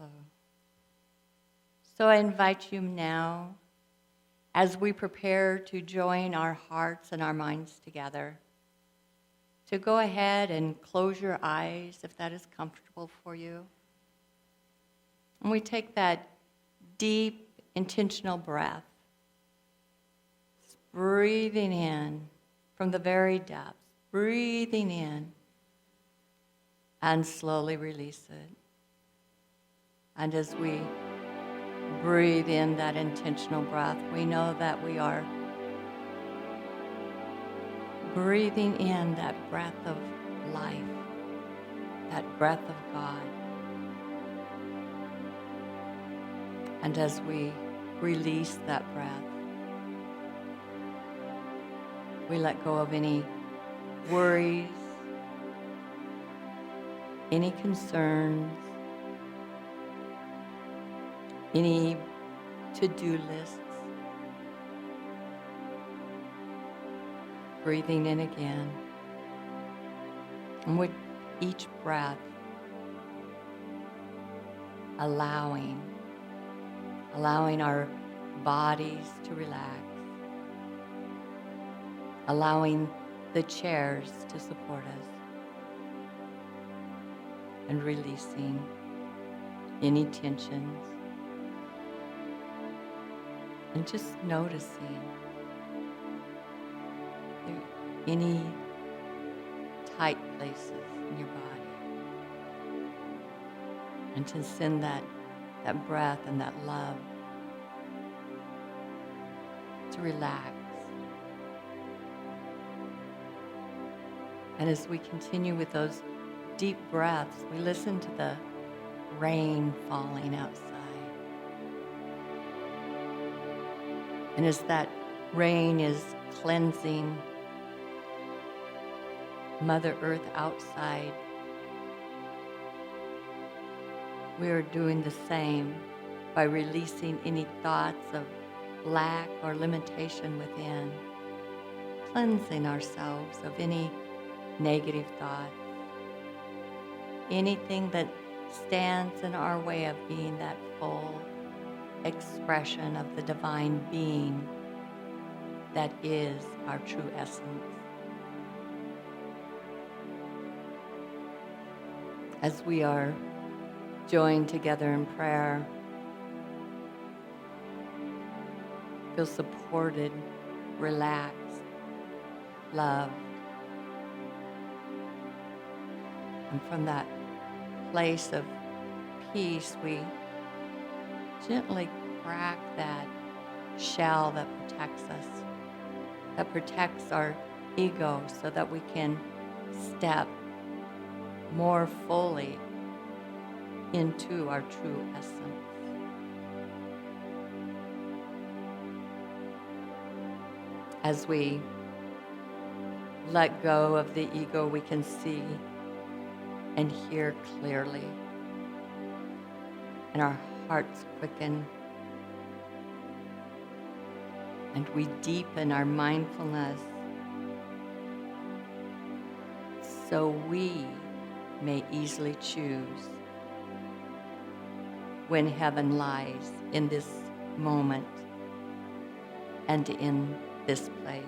flow. So I invite you now, as we prepare to join our hearts and our minds together, to go ahead and close your eyes if that is comfortable for you. And we take that deep, intentional breath, breathing in from the very depths, breathing in, and slowly release it. And as we breathe in that intentional breath, we know that we are breathing in that breath of life, that breath of God. And as we release that breath, we let go of any worries, any concerns, any to-do lists. Breathing in again. And with each breath, allowing our bodies to relax, allowing the chairs to support us, and releasing any tensions, and just noticing any tight places in your body, and to send that breath and that love to relax. And as we continue with those deep breaths, we listen to the rain falling outside. And as that rain is cleansing Mother Earth outside, we are doing the same by releasing any thoughts of lack or limitation within, cleansing ourselves of any negative thoughts, anything that stands in our way of being that full expression of the divine being that is our true essence. As we are joined together in prayer, feel supported, relaxed, loved. And from that place of peace, we gently crack that shell that protects us, that protects our ego, so that we can step more fully into our true essence. As we let go of the ego, we can see and hear clearly, and our hearts quicken, and we deepen our mindfulness so we may easily choose when heaven lies in this moment and in this place.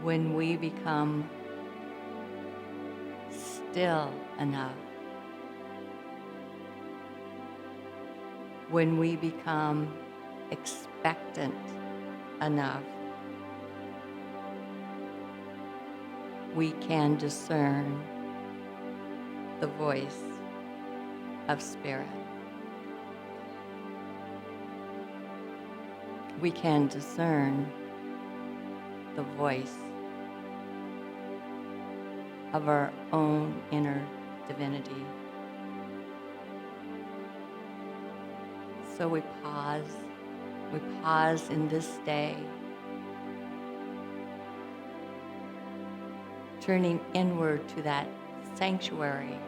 When we become still enough, when we become expectant enough, we can discern the voice of Spirit. We can discern the voice of our own inner divinity. So we pause in this day, turning inward to that sanctuary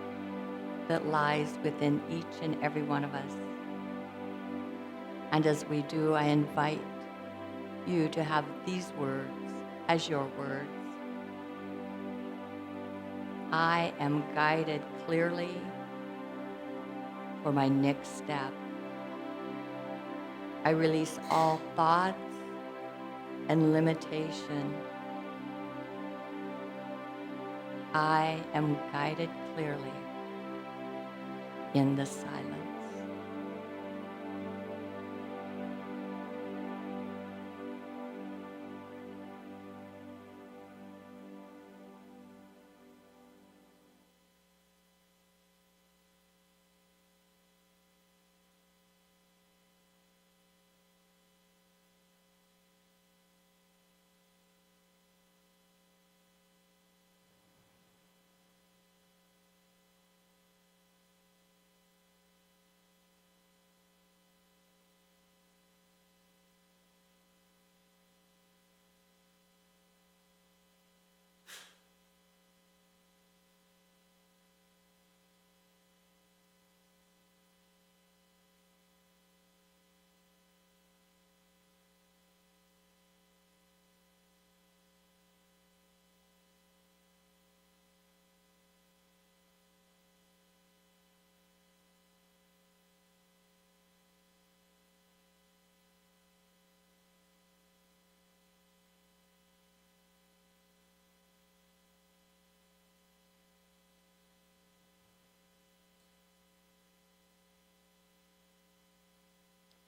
that lies within each and every one of us. And as we do, I invite you to have these words as your words. I am guided clearly for my next step. I release all thoughts and limitation. I am guided clearly in the silence.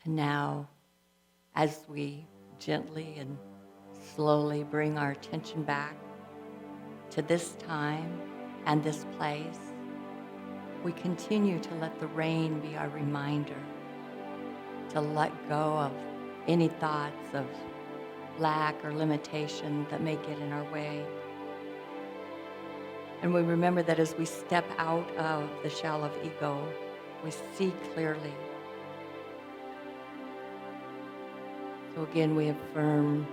And now, as we gently and slowly bring our attention back to this time and this place, we continue to let the rain be our reminder to let go of any thoughts of lack or limitation that may get in our way. And we remember that as we step out of the shell of ego, we see clearly. So again, we affirm,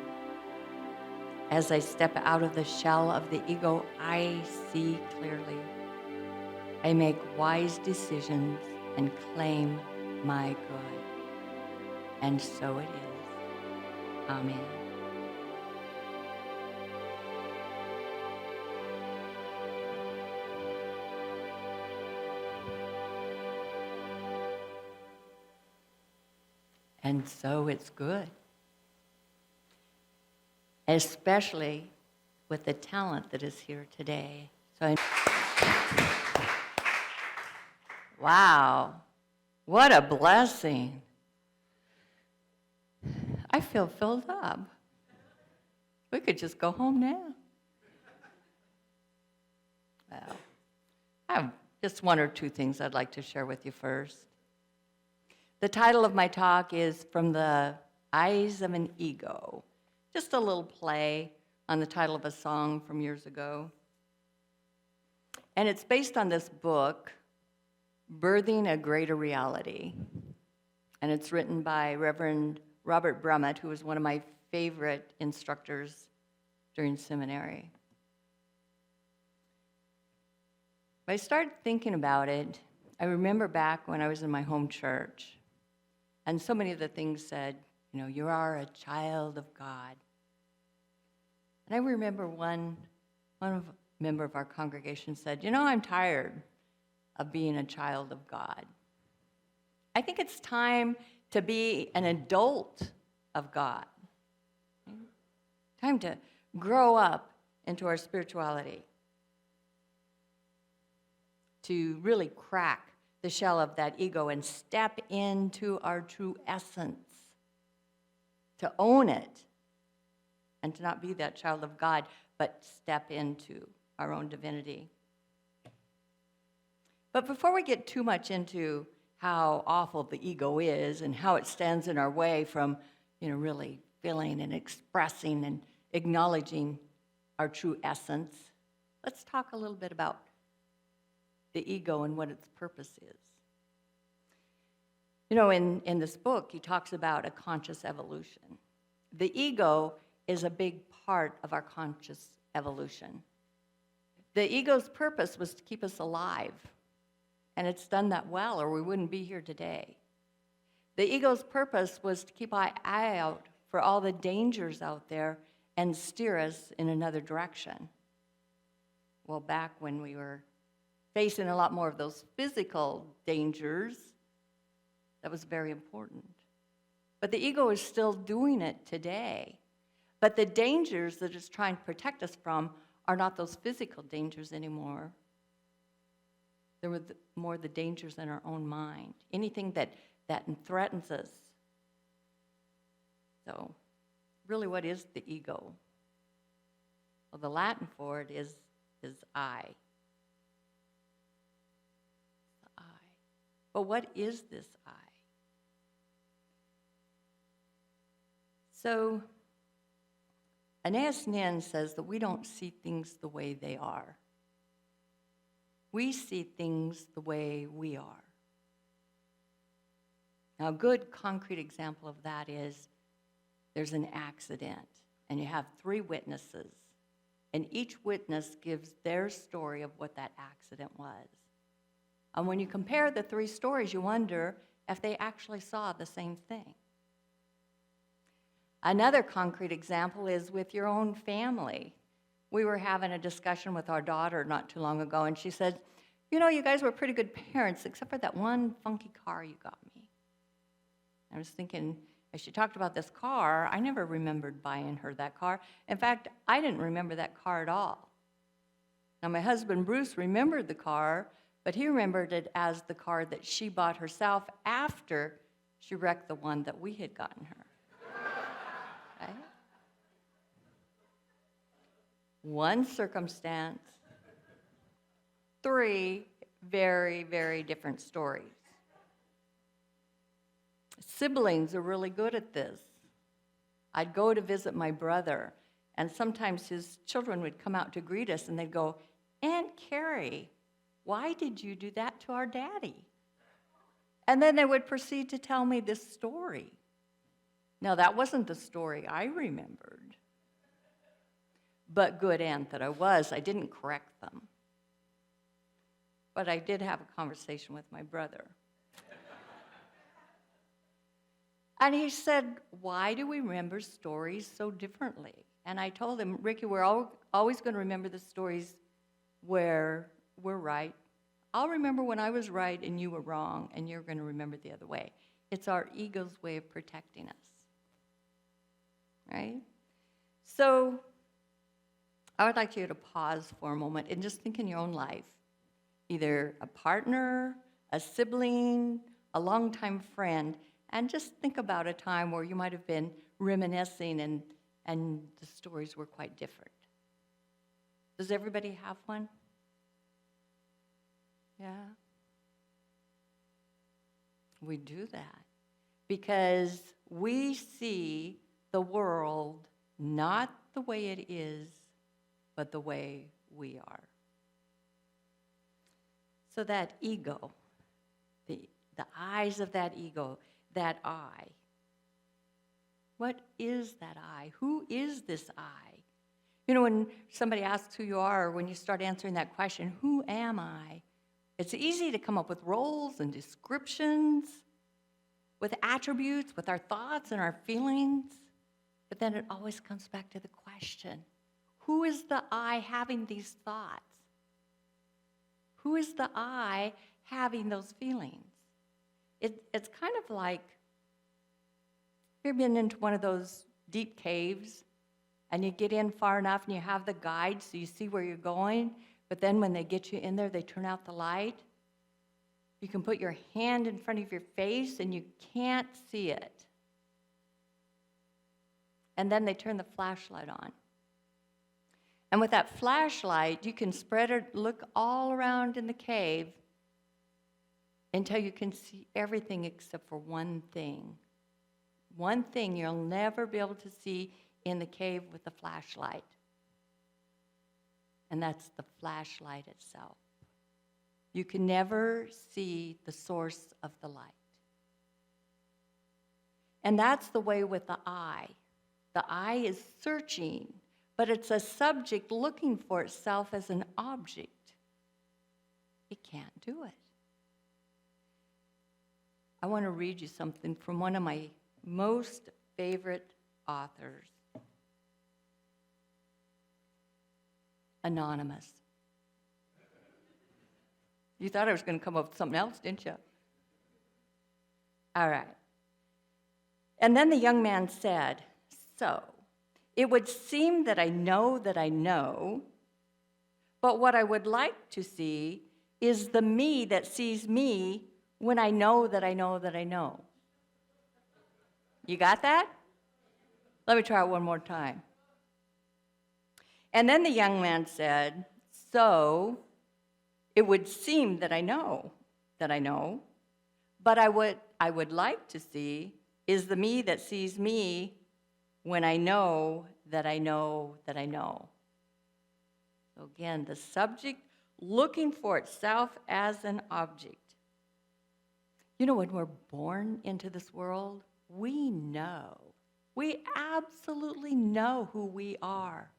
as I step out of the shell of the ego, I see clearly. I make wise decisions and claim my good. And so it is. Amen. And so it's good. Especially with the talent that is here today. Wow, what a blessing. I feel filled up. We could just go home now. Well, I have just one or two things I'd like to share with you first. The title of my talk is From the Eyes of an Ego. Just a little play on the title of a song from years ago. And it's based on this book, Birthing a Greater Reality. And it's written by Reverend Robert Brummett, who was one of my favorite instructors during seminary. When I started thinking about it, I remember back when I was in my home church, and so many of the things said, you know, you are a child of God. And I remember one member of our congregation said, you know, I'm tired of being a child of God. I think it's time to be an adult of God. Time to grow up into our spirituality. To really crack the shell of that ego and step into our true essence. To own it. And to not be that child of God, but step into our own divinity. But before we get too much into how awful the ego is and how it stands in our way from, you know, really feeling and expressing and acknowledging our true essence, let's talk a little bit about the ego and what its purpose is. You know, in this book, he talks about a conscious evolution. The ego is a big part of our conscious evolution. The ego's purpose was to keep us alive. And it's done that well, or we wouldn't be here today. The ego's purpose was to keep our eye out for all the dangers out there and steer us in another direction. Well, back when we were facing a lot more of those physical dangers, that was very important. But the ego is still doing it today. But the dangers that it's trying to protect us from are not those physical dangers anymore. They're more the dangers in our own mind, anything that threatens us. So, really, what is the ego? Well, the Latin for it is I. The I. But what is this I? So, Anais Nin says that we don't see things the way they are. We see things the way we are. Now, a good concrete example of that is there's an accident, and you have 3 witnesses, and each witness gives their story of what that accident was. And when you compare the 3 stories, you wonder if they actually saw the same thing. Another concrete example is with your own family. We were having a discussion with our daughter not too long ago, and she said, you know, you guys were pretty good parents, except for that one funky car you got me. I was thinking, as she talked about this car, I never remembered buying her that car. In fact, I didn't remember that car at all. Now, my husband, Bruce, remembered the car, but he remembered it as the car that she bought herself after she wrecked the one that we had gotten her. Right? One circumstance, 3 very, very different stories. Siblings are really good at this. I'd go to visit my brother, and sometimes his children would come out to greet us, and they'd go, Aunt Carrie, why did you do that to our daddy? And then they would proceed to tell me this story. Now, that wasn't the story I remembered. But good aunt that I was, I didn't correct them. But I did have a conversation with my brother. And he said, why do we remember stories so differently? And I told him, Ricky, we're always going to remember the stories where we're right. I'll remember when I was right and you were wrong, and you're going to remember the other way. It's our ego's way of protecting us. Right? So I would like you to pause for a moment and just think in your own life. Either a partner, a sibling, a longtime friend, and just think about a time where you might have been reminiscing and the stories were quite different. Does everybody have one? Yeah? We do that because we see the world not the way it is, but the way we are. So that ego, the eyes of that ego, that I. What is that I? Who is this I? You know, when somebody asks who you are, when you start answering that question, who am I? It's easy to come up with roles and descriptions, with attributes, with our thoughts and our feelings. But then it always comes back to the question, who is the I having these thoughts? Who is the I having those feelings? It's kind of like, have you ever been into one of those deep caves and you get in far enough and you have the guide so you see where you're going, but then when they get you in there, they turn out the light? You can put your hand in front of your face and you can't see it. And then they turn the flashlight on. And with that flashlight, you can spread it, look all around in the cave until you can see everything except for one thing. One thing you'll never be able to see in the cave with the flashlight. And that's the flashlight itself. You can never see the source of the light. And that's the way with the I. The I is searching, but it's a subject looking for itself as an object. It can't do it. I want to read you something from one of my most favorite authors, Anonymous. You thought I was going to come up with something else, didn't you? All right. And then the young man said, so, it would seem that I know, but what I would like to see is the me that sees me when I know that I know that I know. You got that? Let me try it one more time. And then the young man said, so, it would seem that I know, but I would like to see is the me that sees me when I know that I know that I know. So again, the subject looking for itself as an object. You know, when we're born into this world, we absolutely know who we are.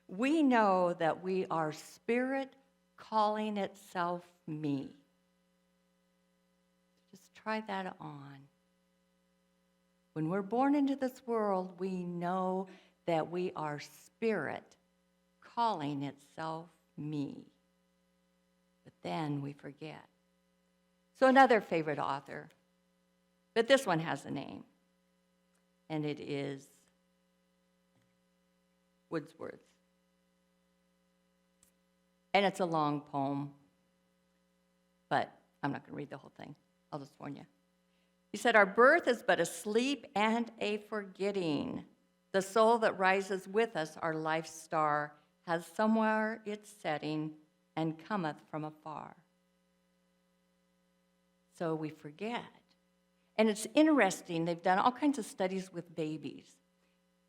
We know that we are spirit calling itself me. Just try that on. When we're born into this world, we know that we are spirit calling itself me. But then we forget. So another favorite author, but this one has a name, and it is Wordsworth. And it's a long poem, but I'm not going to read the whole thing. I'll just warn you. He said, our birth is but a sleep and a forgetting. The soul that rises with us, our life's star, has somewhere its setting and cometh from afar. So we forget. And it's interesting, they've done all kinds of studies with babies.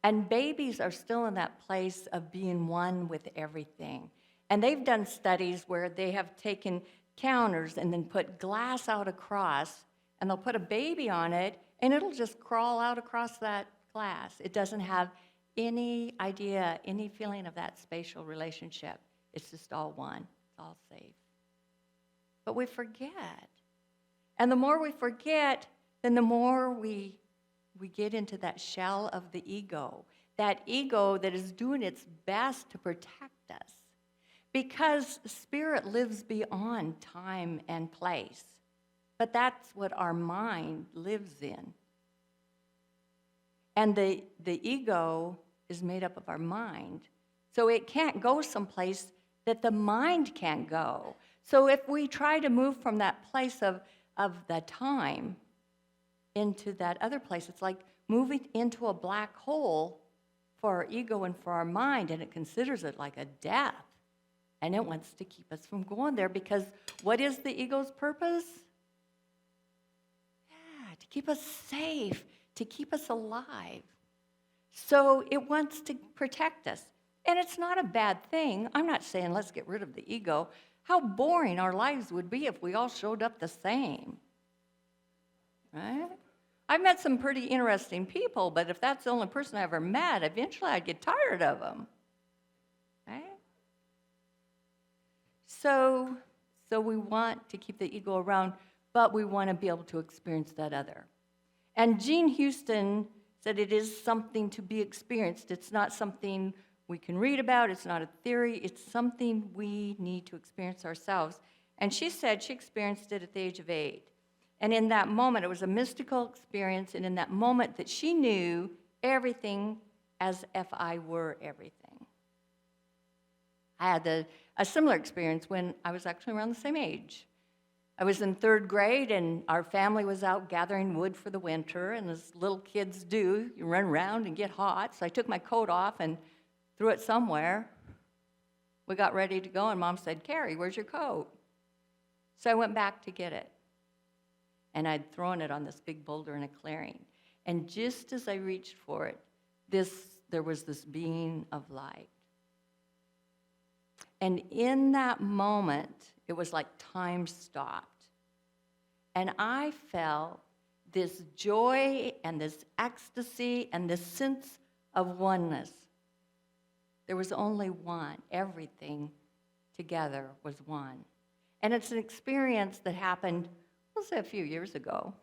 And babies are still in that place of being one with everything. And they've done studies where they have taken counters and then put glass out across, and they'll put a baby on it, and it'll just crawl out across that glass. It doesn't have any idea, any feeling of that spatial relationship. It's just all one. It's all safe. But we forget. And the more we forget, then the more we get into that shell of the ego, that ego that is doing its best to protect us. Because spirit lives beyond time and place. But that's what our mind lives in. And the ego is made up of our mind. So it can't go someplace that the mind can't go. So if we try to move from that place of the time into that other place, it's like moving into a black hole for our ego and for our mind, and it considers it like a death. And it wants to keep us from going there because what is the ego's purpose? Yeah, to keep us safe, to keep us alive. So it wants to protect us. And it's not a bad thing. I'm not saying let's get rid of the ego. How boring our lives would be if we all showed up the same. Right? I've met some pretty interesting people, but if that's the only person I ever met, eventually I'd get tired of them. Right? So we want to keep the ego around, but we want to be able to experience that other. And Jean Houston said it is something to be experienced. It's not something we can read about. It's not a theory. It's something we need to experience ourselves. And she said she experienced it at the age of 8. And in that moment, it was a mystical experience, and in that moment that she knew everything as if I were everything. I had a similar experience when I was actually around the same age. I was in 3rd grade, and our family was out gathering wood for the winter, and as little kids do, you run around and get hot. So I took my coat off and threw it somewhere. We got ready to go, and Mom said, Carrie, where's your coat? So I went back to get it. And I'd thrown it on this big boulder in a clearing. And just as I reached for it, there was this beam of light. And in that moment, it was like time stopped. And I felt this joy and this ecstasy and this sense of oneness. There was only one. Everything together was one. And it's an experience that happened, we'll say a few years ago,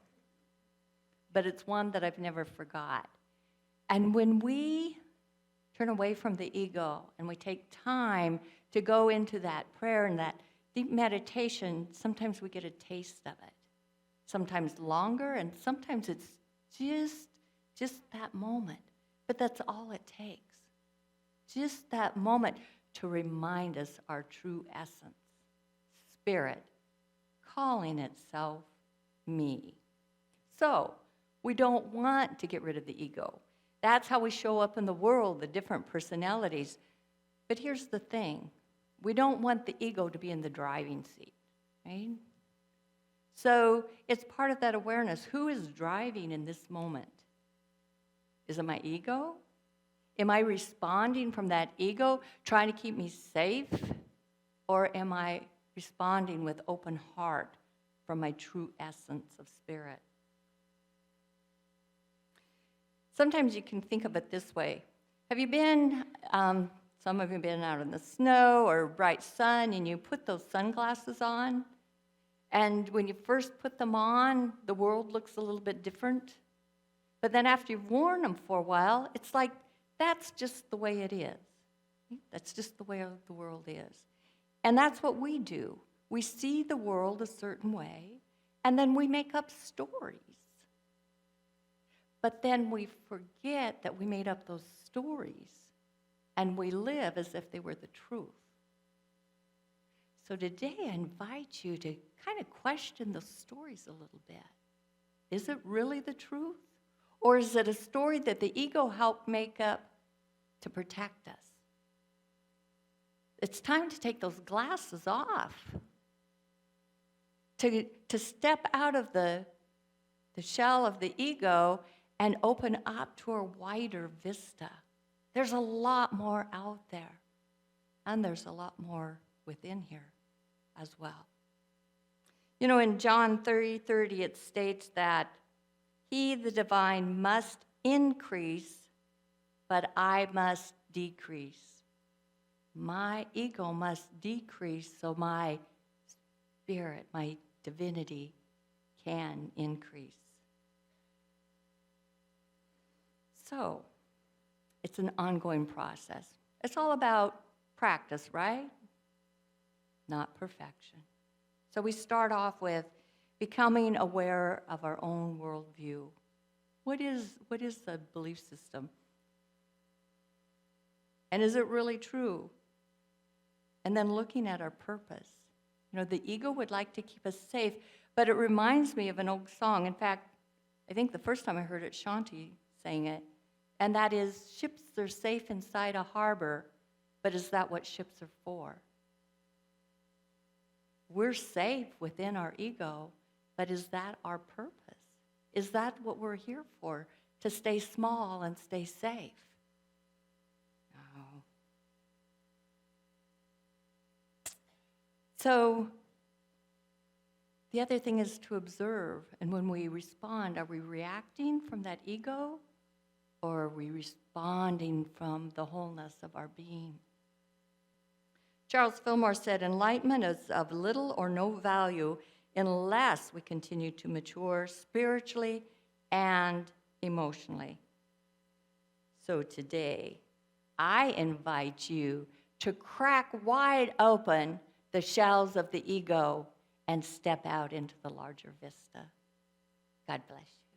but it's one that I've never forgot. And when we turn away from the ego and we take time to go into that prayer and that deep meditation, sometimes we get a taste of it. Sometimes longer, and sometimes it's just that moment. But that's all it takes. Just that moment to remind us our true essence, spirit, calling itself me. So, we don't want to get rid of the ego. That's how we show up in the world, the different personalities. But here's the thing. We don't want the ego to be in the driving seat, right? So it's part of that awareness. Who is driving in this moment? Is it my ego? Am I responding from that ego, trying to keep me safe? Or am I responding with open heart from my true essence of spirit? Sometimes you can think of it this way. Have you been, some of you have been out in the snow or bright sun, and you put those sunglasses on, and when you first put them on, the world looks a little bit different. But then after you've worn them for a while, it's like, that's just the way it is. That's just the way the world is. And that's what we do. We see the world a certain way, and then we make up stories. But then we forget that we made up those stories, and we live as if they were the truth. So today I invite you to kind of question those stories a little bit. Is it really the truth? Or is it a story that the ego helped make up to protect us? It's time to take those glasses off, to step out of the shell of the ego and open up to a wider vista. There's a lot more out there, and there's a lot more within here as well. You know, in John 30:30, it states that he, the divine, must increase, but I must decrease. My ego must decrease so my spirit, my divinity, can increase. So, it's an ongoing process. It's all about practice, right? Not perfection. So we start off with becoming aware of our own worldview. What is the belief system? And is it really true? And then looking at our purpose. You know, the ego would like to keep us safe, but it reminds me of an old song. In fact, I think the first time I heard it, Shanti sang it, and that is, ships are safe inside a harbor, but is that what ships are for? We're safe within our ego, but is that our purpose? Is that what we're here for? To stay small and stay safe? No. So, the other thing is to observe, and when we respond, are we reacting from that ego, or are we responding from the wholeness of our being? Charles Fillmore said, enlightenment is of little or no value unless we continue to mature spiritually and emotionally. So today, I invite you to crack wide open the shells of the ego and step out into the larger vista. God bless you.